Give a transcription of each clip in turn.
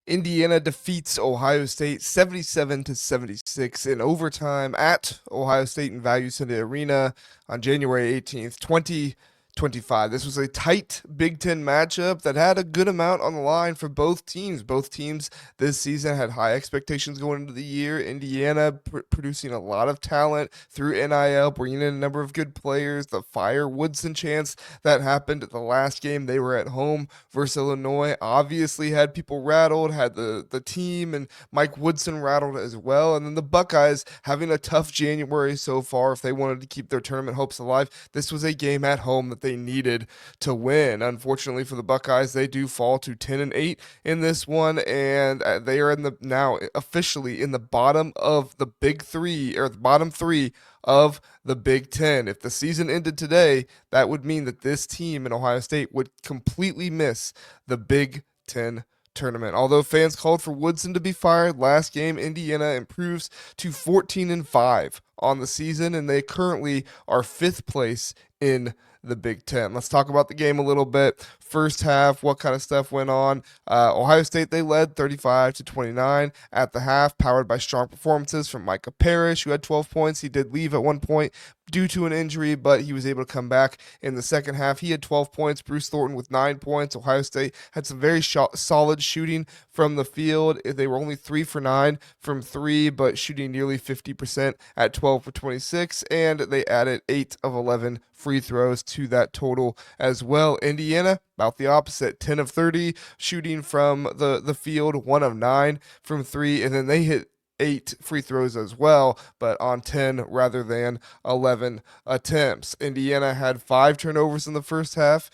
Indiana defeats Ohio State 77-76 in overtime at Ohio State in Value City Arena on January 18th, 2025. This was a tight Big Ten matchup that had a good amount on the line for both teams. Both teams this season had high expectations going into the year. Indiana producing a lot of talent through NIL, bringing in a number of good players. The fire Woodson chance that happened at the last game they were at home versus Illinois obviously had people rattled, had the team and Mike Woodson rattled as well. And then the Buckeyes having a tough January so far. If they wanted to keep their tournament hopes alive, this was a game at home that they needed to win. Unfortunately for the Buckeyes, they do fall to 10-8 in this one, and they are now officially in the bottom of the Big Three, or the bottom three of the Big Ten. If the season ended today, that would mean that this team in Ohio State would completely miss the Big Ten tournament. Although fans called for Woodson to be fired last game, Indiana improves to 14-5 on the season, and they currently are fifth place in the Big Ten. Let's talk about the game a little bit. First half, what kind of stuff went on? Ohio State, they led 35-29 at the half, powered by strong performances from Micah Parrish, who had 12 points. He did leave at one point due to an injury, but he was able to come back in the second half. He had 12 points. Bruce Thornton with 9 points. Ohio State had some very solid shooting from the field. They were only 3 for 9 from 3, but shooting nearly 50% at 12 for 26, and they added 8 of 11 free throws to that total as well. Indiana, about the opposite, 10 of 30 shooting from the field, 1 of 9 from 3, and then they hit 8 free throws as well, but on 10 rather than 11 attempts. Indiana had 5 turnovers in the first half.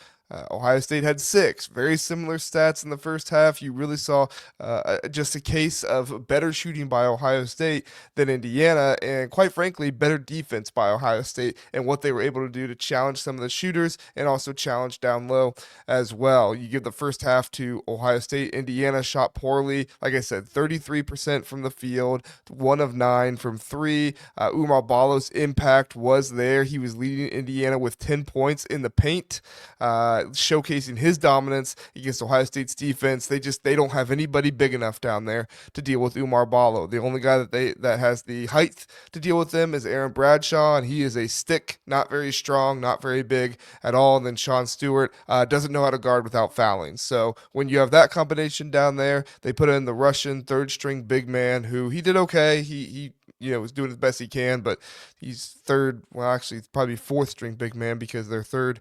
Ohio State had 6. Very similar stats in the first half. You really saw just a case of better shooting by Ohio State than Indiana, and quite frankly, better defense by Ohio State and what they were able to do to challenge some of the shooters and also challenge down low as well. You give the first half to Ohio State. Indiana shot poorly. Like I said, 33% from the field, 1 of 9 from 3. Oumar Ballo's impact was there. He was leading Indiana with 10 points in the paint. Showcasing his dominance against Ohio State's defense. They don't have anybody big enough down there to deal with Oumar Ballo. The only guy that has the height to deal with them is Aaron Bradshaw, and he is a stick, not very strong, not very big at all. And then Sean Stewart doesn't know how to guard without fouling. So when you have that combination down there, they put in the Russian third string big man, who he did okay. He was doing as best he can, but he's actually probably fourth string big man, because their third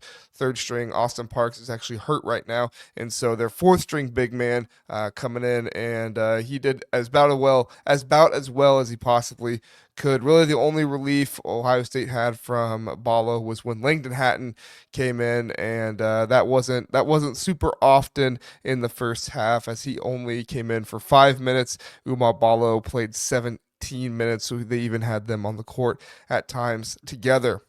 string, Austin Parks, is actually hurt right now. And so their fourth string big man coming in, and he did about as well as he possibly could. Really, the only relief Ohio State had from Ballo was when Langdon Hatton came in, and that wasn't super often in the first half, as he only came in for 5 minutes. Oumar Ballo played 17 minutes, so they even had them on the court at times together.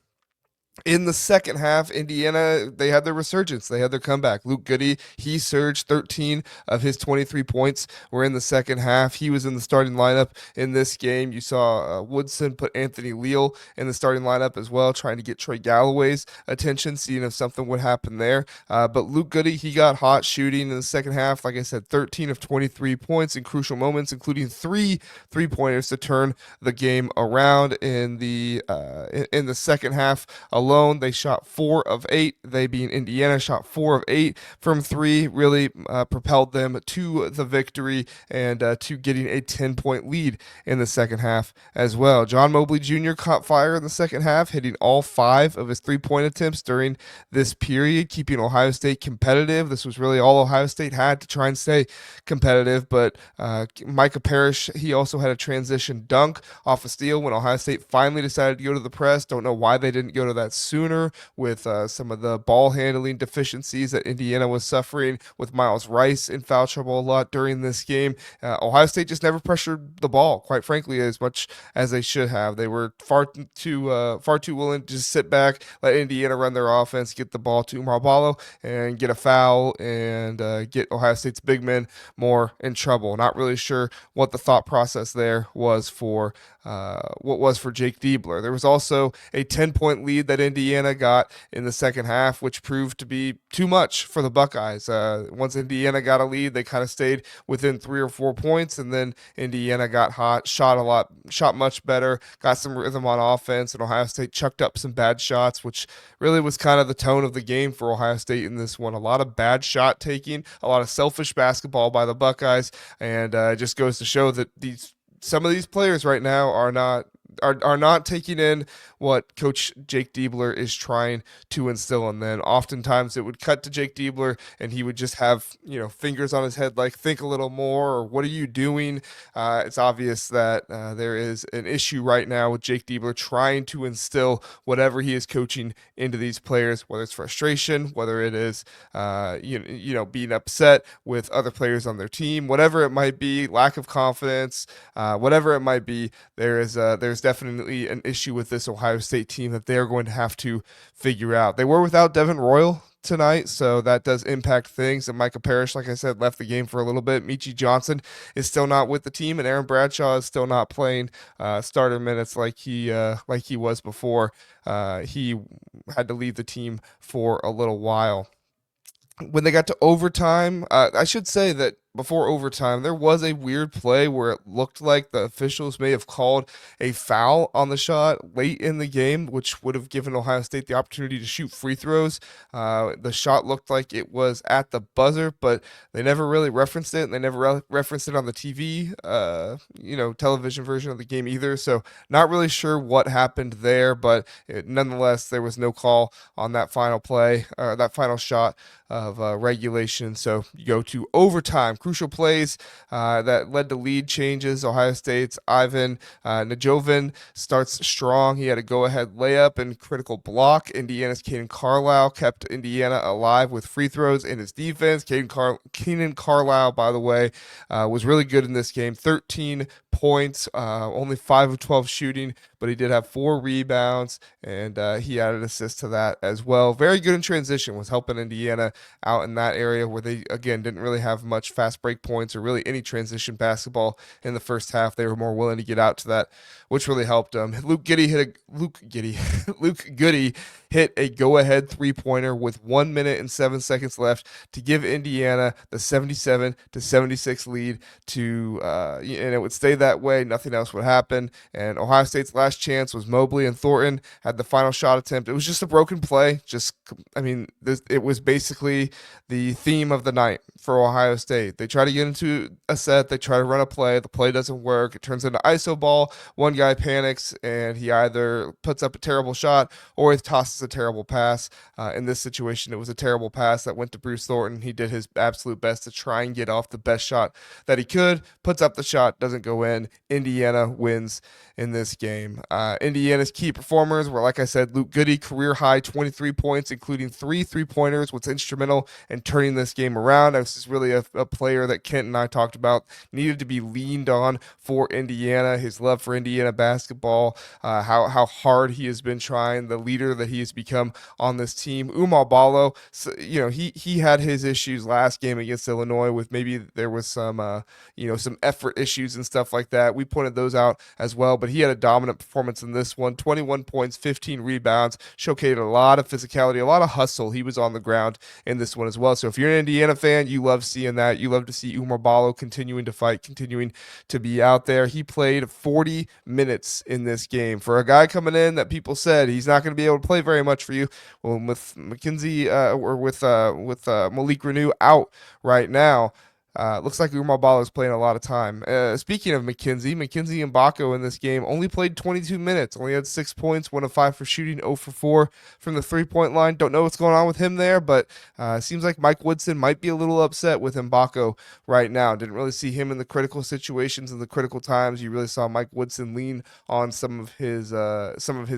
In the second half, Indiana, they had their resurgence. They had their comeback. Luke Goode, he surged. 13 of his 23 points were in the second half. He was in the starting lineup in this game. You saw Woodson put Anthony Leal in the starting lineup as well, trying to get Troy Galloway's attention, seeing if something would happen there. But Luke Goode, he got hot shooting in the second half. Like I said, 13 of 23 points in crucial moments, including 3 3-pointers to turn the game around in the second half alone. They shot 4 of 8. They, being Indiana, shot 4 of 8 from 3. Really propelled them to the victory and to getting a 10-point lead in the second half as well. John Mobley Jr. caught fire in the second half, hitting all 5 of his 3-point attempts during this period, keeping Ohio State competitive. This was really all Ohio State had to try and stay competitive, but Micah Parrish, he also had a transition dunk off a steal when Ohio State finally decided to go to the press. Don't know why they didn't go to that sooner, with some of the ball handling deficiencies that Indiana was suffering, with Miles Rice in foul trouble a lot during this game. Ohio State just never pressured the ball, quite frankly, as much as they should have. They were far too willing to just sit back, let Indiana run their offense, get the ball to Oumar Ballo, and get a foul, and get Ohio State's big men more in trouble. Not really sure what the thought process there was for what was for Jake Diebler. There was also a 10-point lead that Indiana got in the second half, which proved to be too much for the Buckeyes. Once Indiana got a lead, they kind of stayed within 3 or 4 points, and then Indiana got hot, shot much better, got some rhythm on offense, and Ohio State chucked up some bad shots, which really was kind of the tone of the game for Ohio State in this one. A lot of bad shot taking, a lot of selfish basketball by the Buckeyes, and it just goes to show that some of these players right now are not taking in what Coach Jake Diebler is trying to instill in them. Oftentimes it would cut to Jake Diebler and he would just have, fingers on his head like, think a little more, or what are you doing? It's obvious that there is an issue right now with Jake Diebler trying to instill whatever he is coaching into these players, whether it's frustration, whether it is, being upset with other players on their team, whatever it might be, lack of confidence, whatever it might be. There's definitely an issue with this Ohio State team that they're going to have to figure out. They were without Devin Royal tonight, so that does impact things. And Micah Parrish, like I said, left the game for a little bit. Michi Johnson is still not with the team, and Aaron Bradshaw is still not playing starter minutes like he was before. He had to leave the team for a little while. When they got to overtime, I should say that before overtime, there was a weird play where it looked like the officials may have called a foul on the shot late in the game, which would have given Ohio State the opportunity to shoot free throws. The shot looked like it was at the buzzer, but they never really referenced it, and they never referenced it on the TV, television version of the game either. So not really sure what happened there, but nonetheless, there was no call on that final play, that final shot of regulation. So you go to overtime. Crucial plays that led to lead changes. Ohio State's Ivan Najovin starts strong. He had a go-ahead layup and critical block. Indiana's Caden Carlisle kept Indiana alive with free throws in his defense. Keenan Carlisle, by the way, was really good in this game. 13 points, only 5 of 12 shooting, but he did have 4 rebounds, and he added an assist to that as well. Very good in transition, was helping Indiana out in that area where they, again, didn't really have much fast break points or really any transition basketball in the first half. They were more willing to get out to that, which really helped them. Luke Goode hit a go-ahead three-pointer with 1 minute and 7 seconds left to give Indiana the 77-76 lead and it would stay that way. Nothing else would happen. And Ohio State's last chance was Mobley, and Thornton had the final shot attempt. It was just a broken play. It was basically the theme of the night for Ohio State. They try to get into a set. They try to run a play. The play doesn't work. It turns into iso ball. One guy panics, and he either puts up a terrible shot or he tosses a terrible pass. In this situation, it was a terrible pass that went to Bruce Thornton. He did his absolute best to try and get off the best shot that he could. Puts up the shot, doesn't go in. Indiana wins in this game. Indiana's key performers were, like I said, Luke Goode, career high 23 points, including 3 3-pointers, was instrumental in turning this game around. This is really a player that Kent and I talked about, needed to be leaned on for Indiana. His love for Indiana basketball, how hard he has been trying, the leader that he has become on this team. Oumar Ballo, he had his issues last game against Illinois with maybe there was some effort issues and stuff like that. We pointed those out as well, but he had a dominant performance in this one. 21 points, 15 rebounds, showcased a lot of physicality, a lot of hustle. He was on the ground in this one as well. So if you're an Indiana fan, you love seeing that. You love to see Oumar Ballo continuing to fight, continuing to be out there. He played 40 minutes in this game. For a guy coming in that people said he's not going to be able to play very much for you, well, with Malik Renew out right now, looks like Oumar Ballo is playing a lot of time. Speaking of McKenzie Mbako in this game only played 22 minutes, only had 6 points, 1 of 5 for shooting, 0 for 4 from the three-point line. Don't know what's going on with him there, but seems like Mike Woodson might be a little upset with Mbako right now. Didn't really see him in the critical situations and the critical times. You really saw Mike Woodson lean on some of his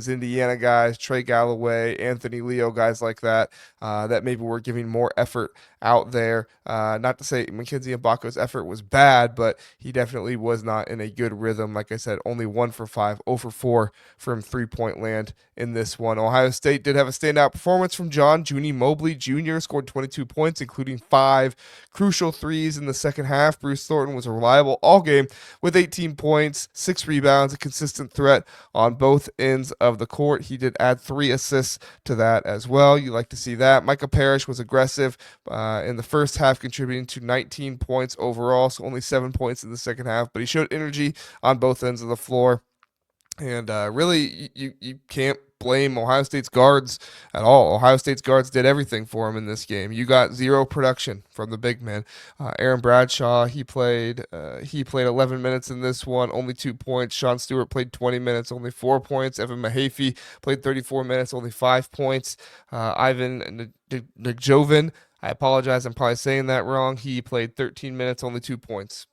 Indiana guys, Trey Galloway, Anthony Leo, guys like that, that maybe were giving more effort out there. Not to say Mackenzie Mbako's effort was bad, but he definitely was not in a good rhythm. Like I said, only 1 for 5, 0 for 4 from three-point land in this one. Ohio State did have a standout performance from John Mobley Jr., scored 22 points, including 5 crucial threes in the second half. Bruce Thornton was reliable all game with 18 points, 6 rebounds, a consistent threat on both ends of the court. He did add 3 assists to that as well. You like to see that. Micah Parrish was aggressive in the first half, contributing to 19 points overall, so only 7 points in the second half, but he showed energy on both ends of the floor. And really, you can't blame Ohio State's guards at all. Ohio State's guards did everything for him in this game. You got 0 production from the big man. Aaron Bradshaw, he played 11 minutes in this one, only 2 points. Sean Stewart played 20 minutes, only 4 points. Evan Mahaffey played 34 minutes, only 5 points. Ivan Njovan, I apologize, I'm probably saying that wrong. He played 13 minutes, only 2 points.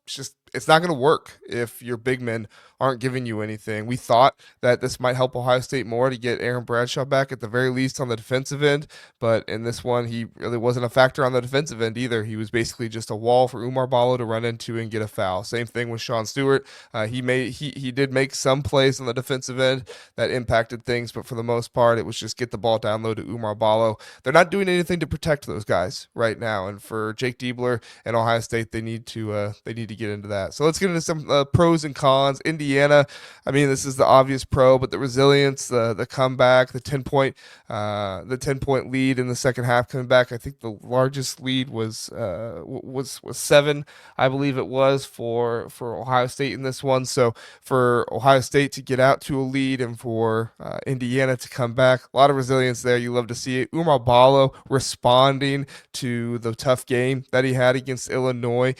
It's not going to work if your big men aren't giving you anything. We thought that this might help Ohio State more to get Aaron Bradshaw back at the very least on the defensive end, but in this one, he really wasn't a factor on the defensive end either. He was basically just a wall for Oumar Ballo to run into and get a foul. Same thing with Sean Stewart. He did make some plays on the defensive end that impacted things, but for the most part, it was just get the ball down low to Oumar Ballo. They're not doing anything to protect those guys right now, and for Jake Diebler and Ohio State, they need to get into that. So let's get into some pros and cons. Indiana, I mean, this is the obvious pro, but the resilience, the comeback, the 10-point lead in the second half coming back. I think the largest lead was 7, I believe it was for Ohio State in this one. So for Ohio State to get out to a lead and for Indiana to come back, a lot of resilience there. You love to see it. Oumar Ballo responding to the tough game that he had against Illinois.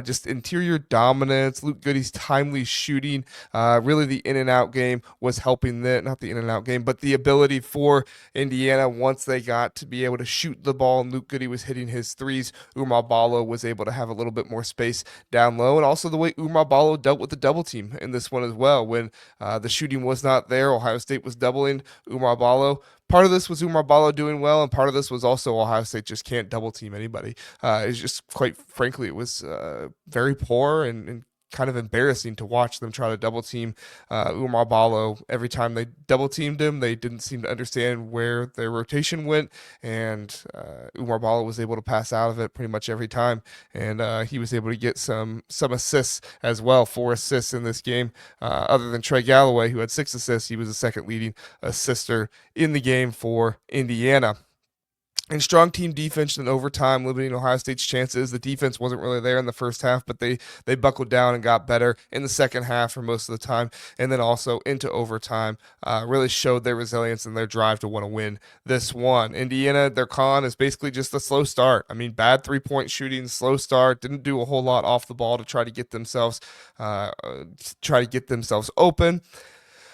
Just interior dominance, Luke Goode's timely shooting, really the in and out game was helping that, not the in and out game, but the ability for Indiana once they got to be able to shoot the ball and Luke Goode was hitting his threes, Oumar Ballo was able to have a little bit more space down low, and also the way Oumar Ballo dealt with the double team in this one as well. When the shooting was not there, Ohio State was doubling Oumar Ballo. Part of this was Oumar Ballo doing well, and part of this was also Ohio State just can't double team anybody. It's just, quite frankly, it was very poor and kind of embarrassing to watch them try to double team Oumar Ballo. Every time they double teamed him, they didn't seem to understand where their rotation went, and Oumar Ballo was able to pass out of it pretty much every time, and he was able to get some assists as well, 4 assists in this game. Other than Trey Galloway, who had 6 assists, he was the second leading assister in the game for Indiana. And strong team defense in overtime, limiting Ohio State's chances. The defense wasn't really there in the first half, but they buckled down and got better in the second half for most of the time. And then also into overtime, really showed their resilience and their drive to want to win this one. Indiana, their con is basically just a slow start. I mean, bad 3-point shooting, slow start, didn't do a whole lot off the ball to try to get themselves open.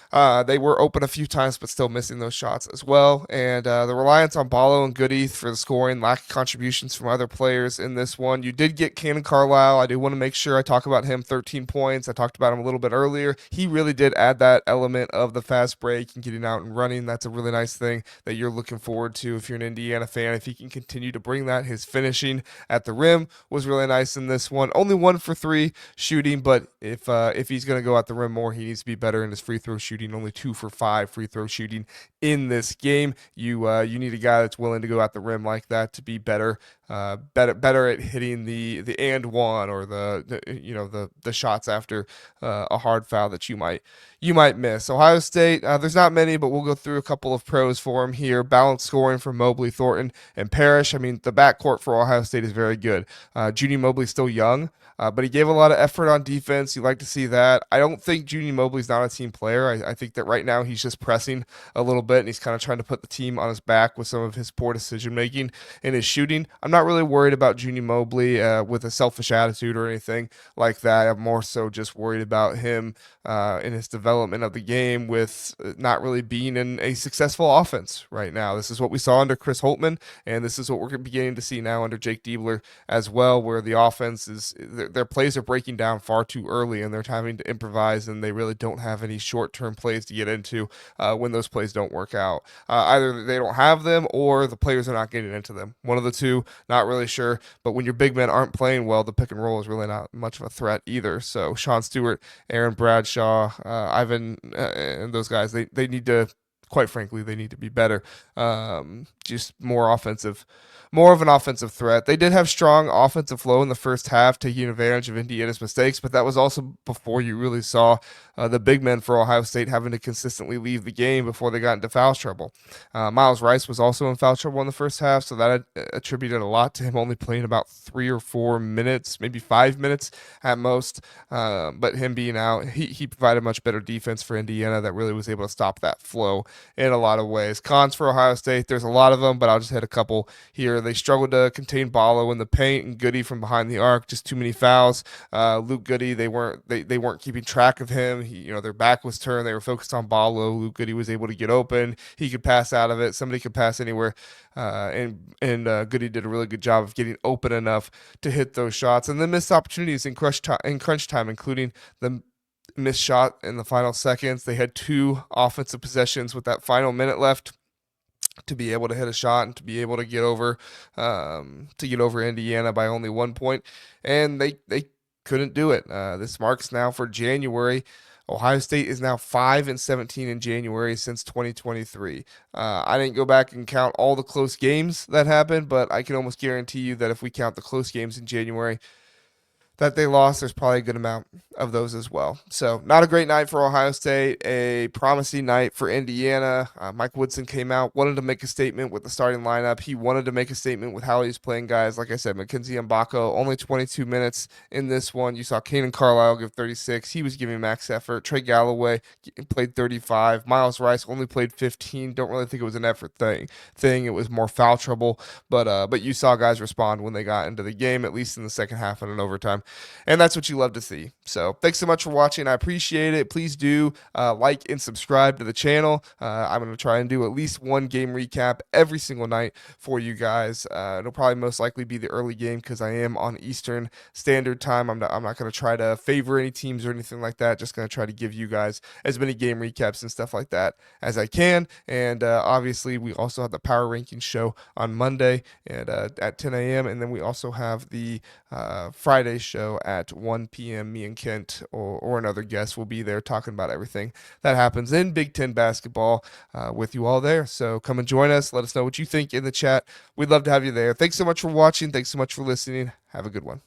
They were open a few times, but still missing those shots as well. And the reliance on Ballo and Goode for the scoring, lack of contributions from other players in this one. You did get Cannon Carlisle. I do want to make sure I talk about him. 13 points. I talked about him a little bit earlier. He really did add that element of the fast break and getting out and running. That's a really nice thing that you're looking forward to if you're an Indiana fan. If he can continue to bring that, his finishing at the rim was really nice in this one. Only 1 for 3 shooting, but if he's going to go at the rim more, he needs to be better in his free throw shooting. Only 2 for 5 free throw shooting in this game. You need a guy that's willing to go at the rim like that to be better at hitting the and one or the shots after a hard foul that you might miss. Ohio State, there's not many, but we'll go through a couple of pros for him here. Balanced scoring from Mobley, Thornton, and Parrish. I mean, the backcourt for Ohio State is very good. Junie Mobley's still young, but he gave a lot of effort on defense. You like to see that. I don't think Junie Mobley's not a team player. I think that right now he's just pressing a little bit, and he's kind of trying to put the team on his back with some of his poor decision-making in his shooting. I'm not really worried about Junie Mobley with a selfish attitude or anything like that. I'm more so just worried about him in his development of the game with not really being in a successful offense right now. This is what we saw under Chris Holtmann, and this is what we're beginning to see now under Jake Diebler as well, where the offense their plays are breaking down far too early, and they're having to improvise, and they really don't have any short-term plays to get into when those plays don't work out. Either they don't have them or the players are not getting into them. One of the two, not really sure. But when your big men aren't playing well, the pick and roll is really not much of a threat either. So Sean Stewart, Aaron Bradshaw, Ivan, and those guys, they need to, quite frankly, they need to be better. Just more offensive, more of an offensive threat. They did have strong offensive flow in the first half, taking advantage of Indiana's mistakes, but that was also before you really saw the big men for Ohio State having to consistently leave the game before they got into foul trouble. Miles Rice was also in foul trouble in the first half, so that attributed a lot to him only playing about 3 or 4 minutes, maybe 5 minutes at most. But him being out, he provided much better defense for Indiana that really was able to stop that flow in a lot of ways. Cons for Ohio State, there's a lot of them, but I'll just hit a couple here. They struggled to contain Ballo in the paint and Goode from behind the arc, just too many fouls. Luke Goode, they weren't keeping track of him. Their back was turned. They were focused on Ballo. Luke Goode was able to get open. He could pass out of it. Somebody could pass anywhere. And Goode did a really good job of getting open enough to hit those shots. And then missed opportunities in crunch time, including the missed shot in the final seconds. They had 2 offensive possessions with that final minute left to be able to hit a shot and to be able to get over Indiana by only 1 point, and they couldn't do it. This marks now for January. Ohio State is now 5-17 in January since 2023. I didn't go back and count all the close games that happened, but I can almost guarantee you that if we count the close games in January that they lost, there's probably a good amount of those as well. So not a great night for Ohio State, a promising night for Indiana. Mike Woodson came out, wanted to make a statement with the starting lineup. He wanted to make a statement with how he's playing guys. Like I said, Mackenzie Mbako, only 22 minutes in this one. You saw Kanan Carlisle give 36. He was giving max effort. Trey Galloway played 35. Miles Rice only played 15. Don't really think it was an effort thing. It was more foul trouble. But you saw guys respond when they got into the game, at least in the second half and in overtime. And that's what you love to see. So thanks so much for watching. I appreciate it. Please do like and subscribe to the channel. I'm going to try and do at least one game recap every single night for you guys. It'll probably most likely be the early game because I am on Eastern Standard Time. I'm not going to try to favor any teams or anything like that. Just going to try to give you guys as many game recaps and stuff like that as I can. And obviously, we also have the Power Rankings show on Monday at 10 a.m. And then we also have the Friday show at 1 p.m. Me and Kent or another guest will be there talking about everything that happens in Big Ten basketball with you all there. So come and join us. Let us know what you think in the chat. We'd love to have you there. Thanks so much for watching. Thanks so much for listening. Have a good one.